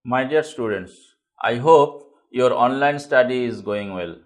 My dear students, I hope your online study is going well.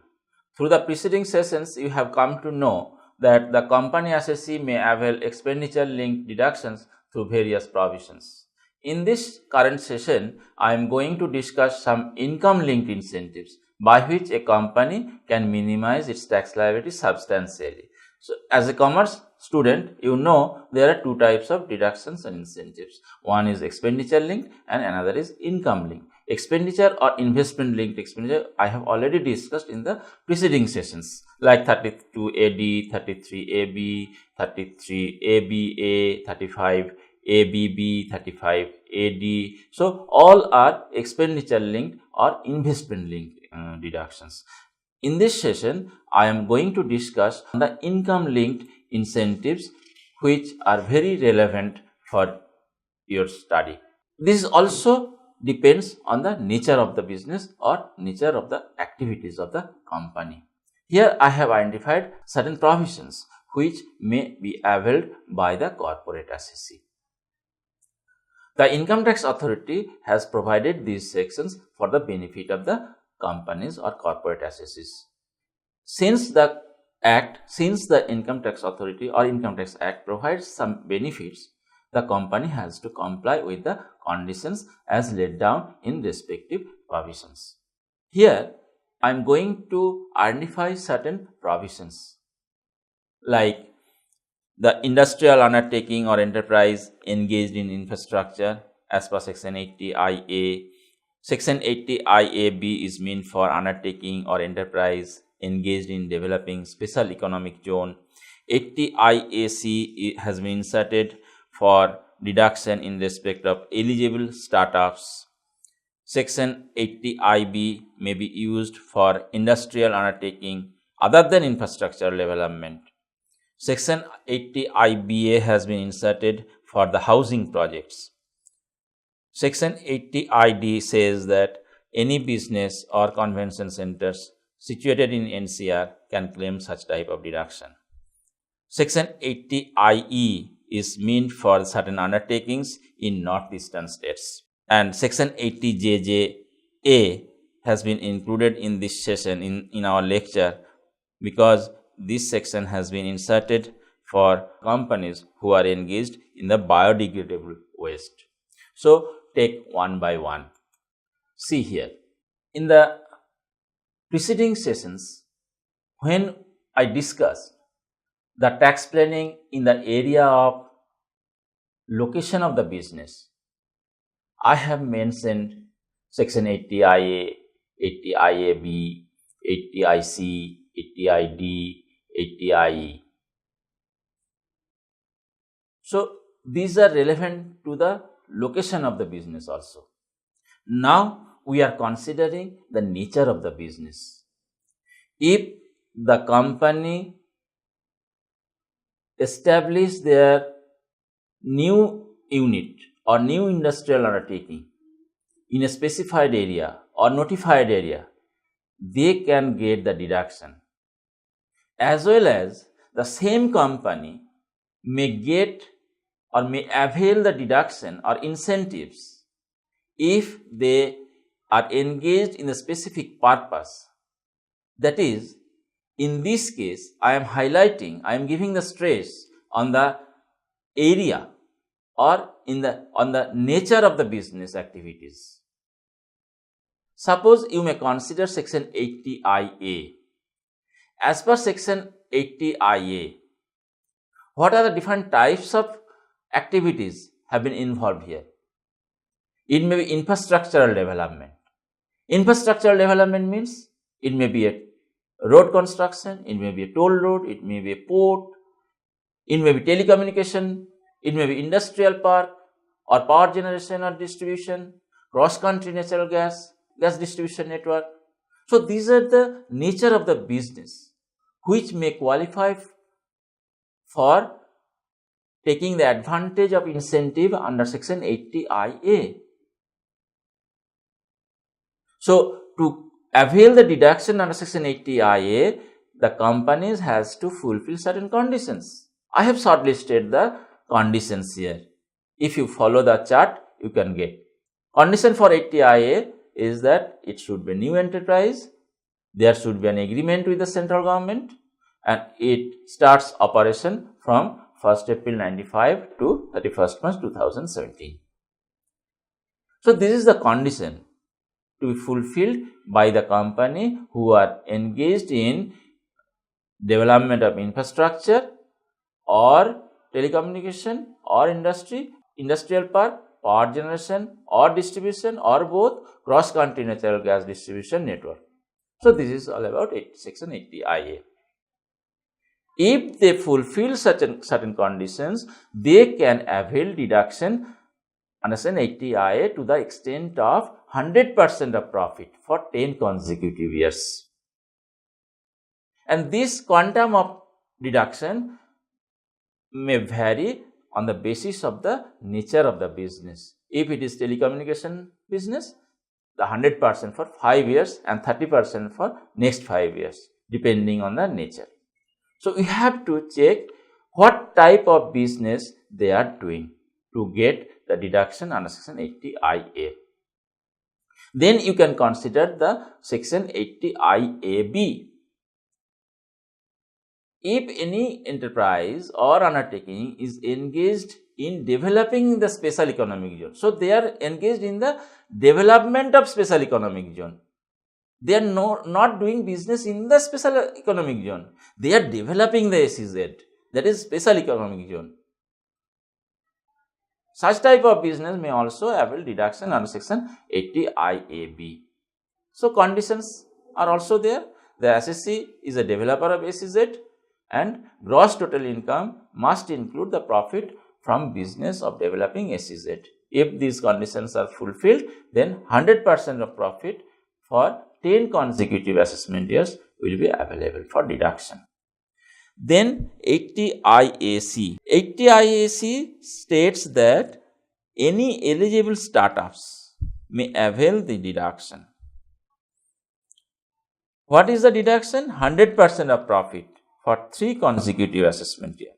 Through the preceding sessions, you have come to know that the company assessee may avail expenditure-linked deductions through various provisions. In this current session, I am going to discuss some income-linked incentives by which a company can minimize its tax liability substantially. So, as a commerce student, you know there are two types of deductions and incentives. One is expenditure linked and another is income linked. Expenditure or investment linked expenditure I have already discussed in the preceding sessions, like 32 AD, 33 AB, 33 ABA, 35 ABB, 35 AD. So, all are expenditure linked or investment linked deductions. In this session, I am going to discuss the income linked incentives which are very relevant for your study. This also depends on the nature of the business or nature of the activities of the company. Here I have identified certain provisions which may be availed by the corporate assessee. The Income Tax Authority has provided these sections for the benefit of the companies or corporate assessees. Since the Income Tax Authority or Income Tax Act provides some benefits, the company has to comply with the conditions as laid down in respective provisions. Here, I am going to identify certain provisions like the industrial undertaking or enterprise engaged in infrastructure as per Section 80 IA. Section 80 IAB is meant for undertaking or enterprise engaged in developing special economic zone. 80 IAC has been inserted for deduction in respect of eligible startups. Section 80 IB may be used for industrial undertaking other than infrastructure development. Section 80 IBA has been inserted for the housing projects. Section 80 ID says that any business or convention centers situated in NCR can claim such type of deduction. Section 80 IE is meant for certain undertakings in northeastern states. And Section 80 JJA has been included in this session in our lecture because this section has been inserted for companies who are engaged in the biodegradable waste. So, take one by one. See here, in the preceding sessions, when I discussed the tax planning in the area of location of the business, I have mentioned Section 80 IA, 80 IAB, 80 IC, 80 ID, 80 IE. So, these are relevant to the location of the business also. Now, we are considering the nature of the business. If the company establish their new unit or new industrial undertaking in a specified area or notified area, they can get the deduction. As well as the same company may get or may avail the deduction or incentives if they are engaged in a specific purpose. That is, in this case, I am giving the stress on the area or on the nature of the business activities. Suppose you may consider Section 80 IA. As per Section 80 IA, what are the different types of activities have been involved here? It may be infrastructural development. Infrastructural development means it may be a road construction, it may be a toll road, it may be a port, it may be telecommunication, it may be industrial park or power generation or distribution, cross-country natural gas distribution network. So, these are the nature of the business which may qualify for taking the advantage of incentive under section 80IA. So, to avail the deduction under section 80IA, the companies has to fulfill certain conditions. I have shortlisted the conditions here. If you follow the chart, you can get. Condition for 80IA is that it should be new enterprise, there should be an agreement with the central government, and it starts operation from 1st April 95 to 31st March 2017. So, this is the condition to be fulfilled by the company who are engaged in development of infrastructure or telecommunication or industry, industrial park, power generation or distribution or both, cross-country natural gas distribution network. So, this is all about section 80IA. If they fulfill certain conditions, they can avail deduction under section 80IA to the extent of 100% of profit for 10 consecutive years. And this quantum of deduction may vary on the basis of the nature of the business. If it is telecommunication business, the 100% for 5 years and 30% for next 5 years, depending on the nature. So, you have to check what type of business they are doing to get the deduction under section 80IA. Then you can consider the section 80IAB. If any enterprise or undertaking is engaged in developing the special economic zone, so they are engaged in the development of special economic zone. They are not doing business in the special economic zone. They are developing the SEZ, that is special economic zone. Such type of business may also avail deduction under section 80IAB. So, conditions are also there. The SSC is a developer of SEZ and gross total income must include the profit from business of developing SEZ. If these conditions are fulfilled, then 100% of profit for 10 consecutive assessment years will be available for deduction. Then 80IAC. 80IAC states that any eligible startups may avail the deduction. What is the deduction? 100% of profit for 3 consecutive assessment years.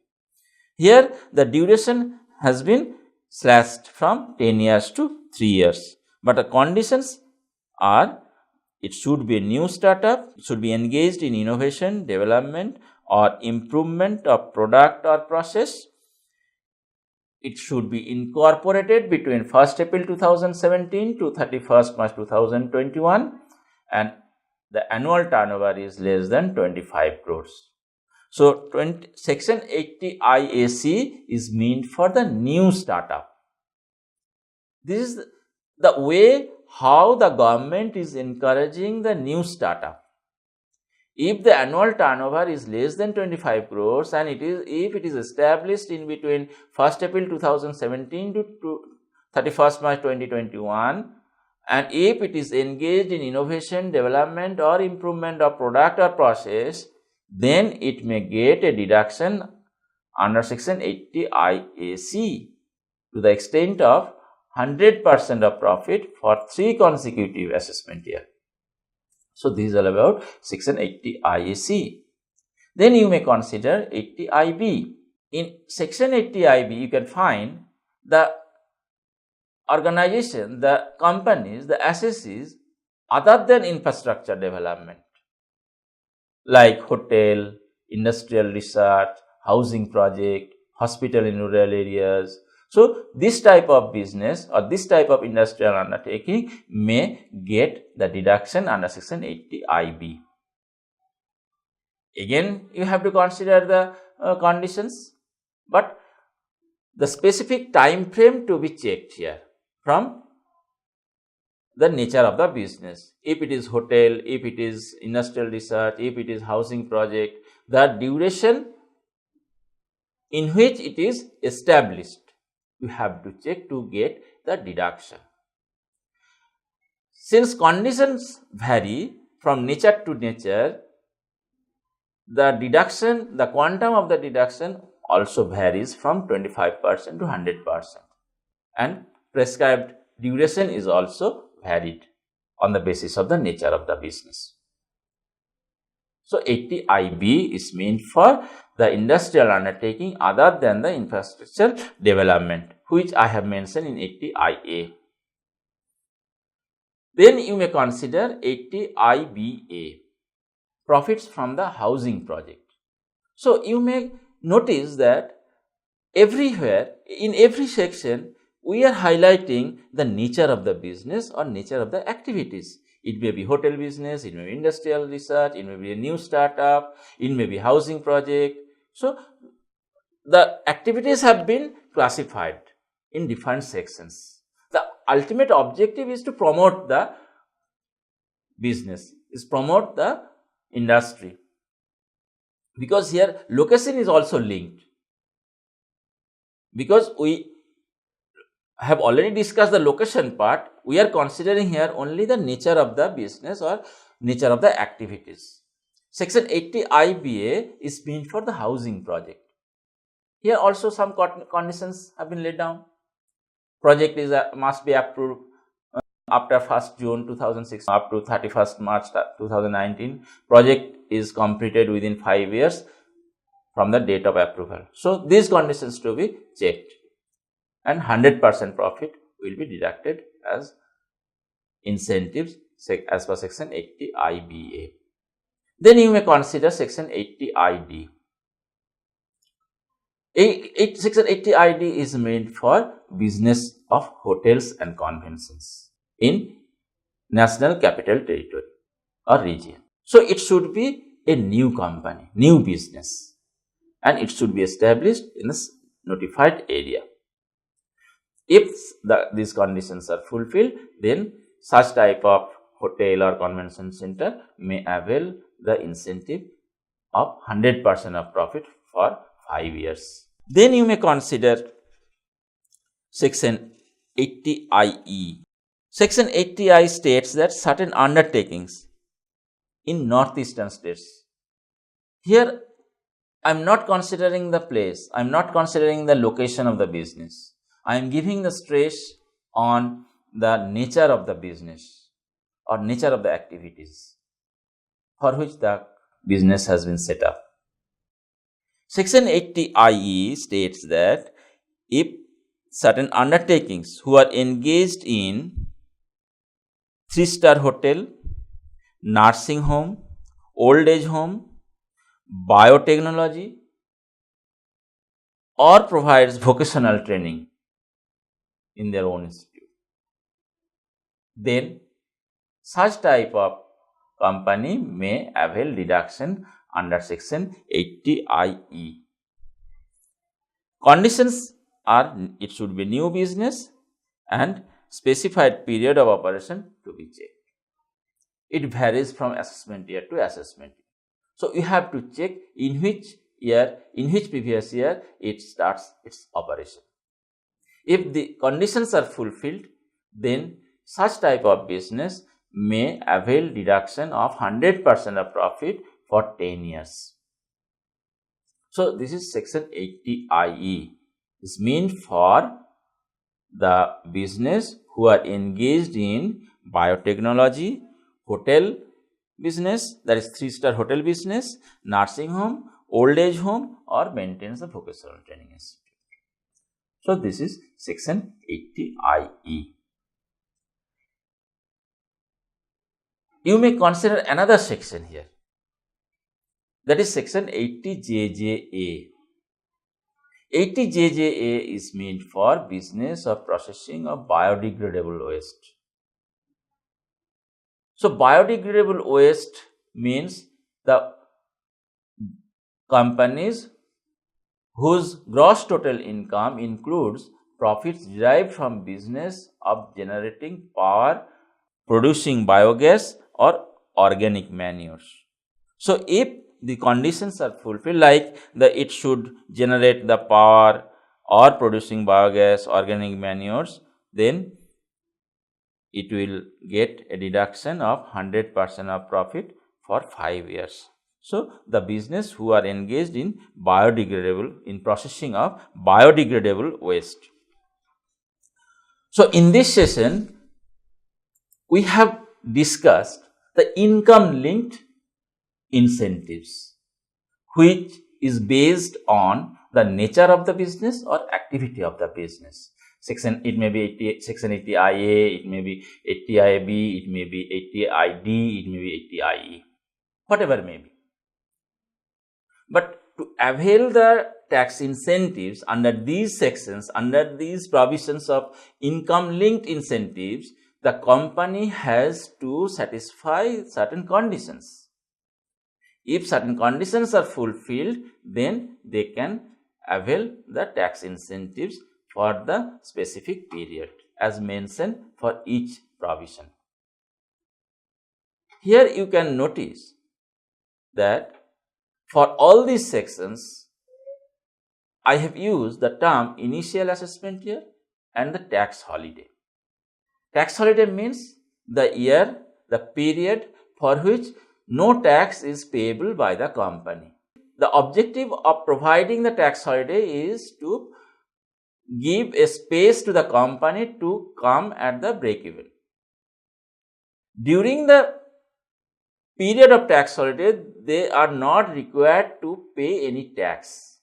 Here the duration has been slashed from 10 years to 3 years, but the conditions are it should be a new startup, it should be engaged in innovation, development or improvement of product or process. It should be incorporated between 1st April 2017 to 31st March 2021 and the annual turnover is less than 25 crores. So, section 80IAC is meant for the new startup. This is the way how the government is encouraging the new startup. If the annual turnover is less than 25 crores and if it is established in between 1st April 2017 to 31st March 2021 and if it is engaged in innovation, development or improvement of product or process, then it may get a deduction under section 80IAC to the extent of 100% of profit for 3 consecutive assessment years. So, this is all about section 80IAC. Then you may consider 80IB. In section 80IB, you can find the organization, the companies, the assessees other than infrastructure development like hotel, industrial research, housing project, hospital in rural areas. So, this type of business or this type of industrial undertaking may get the deduction under section 80IB. Again, you have to consider the conditions, but the specific time frame to be checked here from the nature of the business. If it is hotel, if it is industrial research, if it is housing project, the duration in which it is established, you have to check to get the deduction. Since conditions vary from nature to nature, the deduction, the quantum of the deduction also varies from 25% to 100%, and prescribed duration is also varied on the basis of the nature of the business. So 80IB is meant for the industrial undertaking other than the infrastructure development, which I have mentioned in 80IA. Then you may consider 80IBA, profits from the housing project. So you may notice that everywhere, in every section, we are highlighting the nature of the business or nature of the activities. It may be hotel business, it may be industrial research, it may be a new startup, it may be housing project. So the activities have been classified in different sections. The ultimate objective is to promote the business, is promote the industry, because here location is also linked. Because we have already discussed the location part, we are considering here only the nature of the business or nature of the activities. Section 80IBA is meant for the housing project. Here also some conditions have been laid down. Project is must be approved after 1st June 2006 up to 31st March 2019. Project is completed within 5 years from the date of approval. So these conditions to be checked, and 100% profit will be deducted as incentives as per section 80IBA. Then you may consider section 80ID. Section 80ID is made for business of hotels and conventions in National Capital Territory or region. So it should be a new company, new business, and it should be established in a notified area. If these conditions are fulfilled, then such type of hotel or convention center may avail the incentive of 100% of profit for 5 years. Then you may consider section 80IE. Section 80I states that certain undertakings in northeastern states. Here I am not considering the place, I am not considering the location of the business. I am giving the stress on the nature of the business or nature of the activities for which the business has been set up. Section 80IE states that if certain undertakings who are engaged in 3-star hotel, nursing home, old age home, biotechnology, or provides vocational training in their own institute, then such type of company may avail deduction under section 80IE. Conditions are it should be new business and specified period of operation to be checked. It varies from assessment year to assessment year. So you have to check in which year, in which previous year it starts its operation. If the conditions are fulfilled, then such type of business may avail deduction of 100% of profit for 10 years. So this is section 80IE. This means for the business who are engaged in biotechnology, hotel business, that is 3-star hotel business, nursing home, old age home, or maintenance of vocational training institute. So this is section 80IE. You may consider another section here, that is section 80JJA. 80JJA is meant for business of processing of biodegradable waste. So biodegradable waste means the companies whose gross total income includes profits derived from business of generating power, producing biogas or organic manures. So if the conditions are fulfilled, like it should generate the power or producing biogas, organic manures, then it will get a deduction of 100% of profit for 5 years. So, the business who are engaged in processing of biodegradable waste. So, in this session, we have discussed the income linked incentives, which is based on the nature of the business or activity of the business. It may be Section 80IA, it may be 80IB, it may be 80ID, it may be 80IE, whatever may be. But to avail the tax incentives under these sections, under these provisions of income linked incentives, the company has to satisfy certain conditions. If certain conditions are fulfilled, then they can avail the tax incentives for the specific period as mentioned for each provision. Here you can notice that for all these sections, I have used the term initial assessment year and the tax holiday. Tax holiday means the year, the period for which no tax is payable by the company. The objective of providing the tax holiday is to give a space to the company to come at the break-even. During the period of tax holiday, they are not required to pay any tax.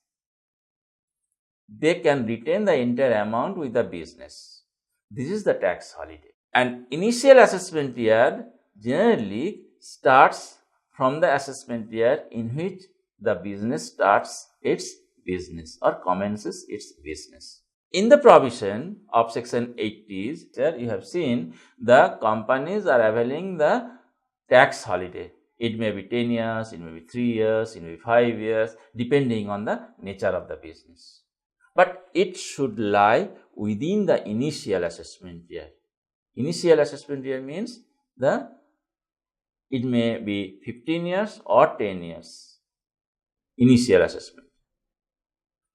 They can retain the entire amount with the business. This is the tax holiday. And initial assessment year generally starts from the assessment year in which the business starts its business or commences its business. In the provision of Section 80s, here you have seen the companies are availing the tax holiday. It may be 10 years, it may be 3 years, it may be 5 years, depending on the nature of the business. But it should lie within the initial assessment year. Initial assessment year means it may be 15 years or 10 years. Initial assessment.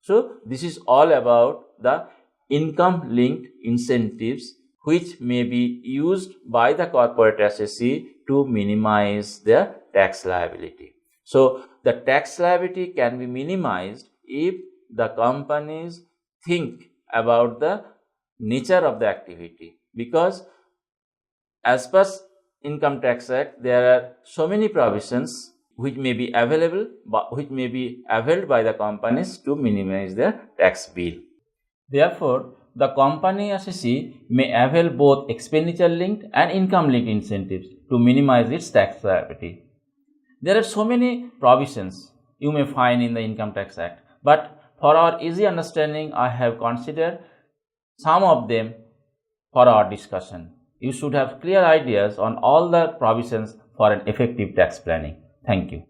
So, this is all about the income linked incentives which may be used by the corporate assessee to minimize their tax liability. So, the tax liability can be minimized if the companies think about the nature of the activity, because as per Income Tax Act, there are so many provisions which may be available, which may be availed by the companies to minimize their tax bill. Therefore, the company assessee may avail both expenditure linked and income linked incentives to minimize its tax liability. There are so many provisions you may find in the Income Tax Act, but for our easy understanding, I have considered some of them for our discussion. You should have clear ideas on all the provisions for an effective tax planning. Thank you.